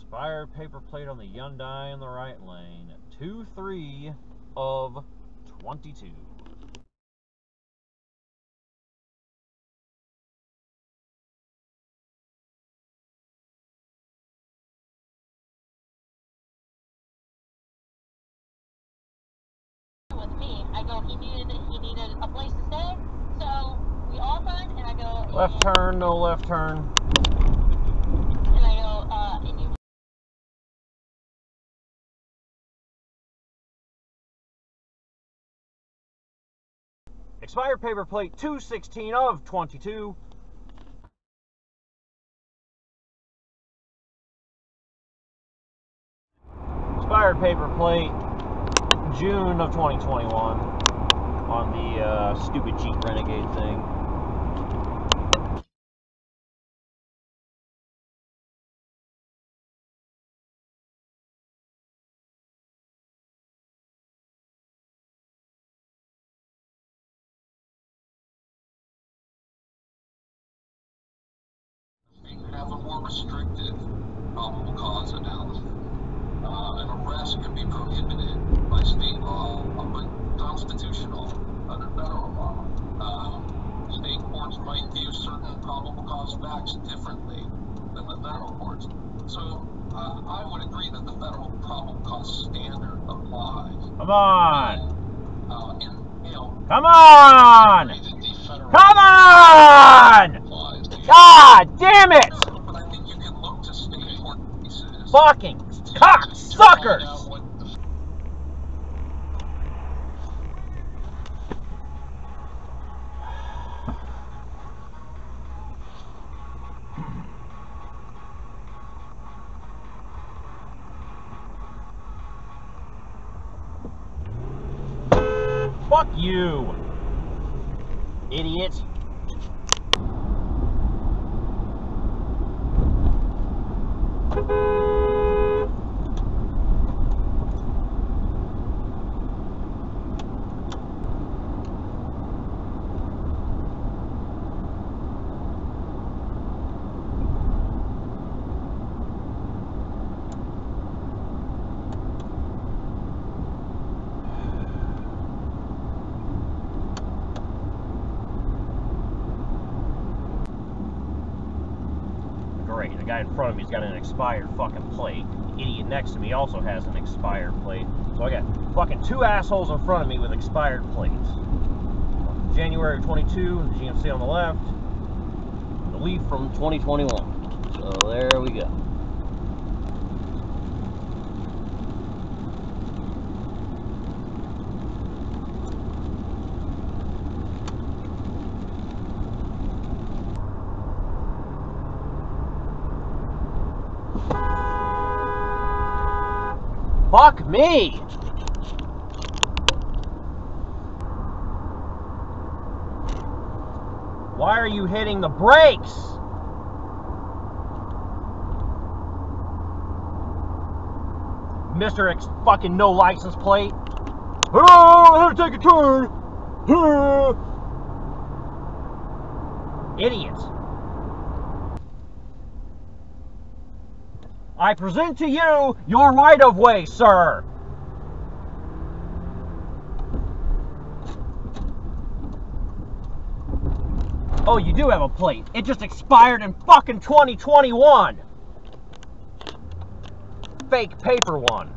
Expired paper plate on the Hyundai in the right lane. 2-3 of 22. With me, I go, he needed a place to stay, so we offered, and I go, Left turn, no left turn. And I go, and you. Expired paper plate 2-16 of 22. Expired paper plate June of 2021 on the stupid Jeep Renegade thing. Have a more restrictive probable cause analysis. An arrest can be prohibited by state law, but constitutional under federal law. State courts might view certain probable cause facts differently than the federal courts. So I would agree that the federal probable cause standard applies. Come on! Come on! Come on! God damn it! But I think you can look to state court cases. Fucking cocksuckers! Fuck you, idiot. Great, the guy in front of me's got an expired fucking plate. The idiot next to me also has an expired plate. So I got fucking two assholes in front of me with expired plates. January 22, the GMC on the left, and the Leaf from 2021. So there we go. Fuck me! Why are you hitting the brakes? Mr. fucking no license plate. Oh, I had to take a turn. Idiot. I present to you your right-of-way, sir. Oh, you do have a plate. It just expired in fucking 2021. Fake paper one.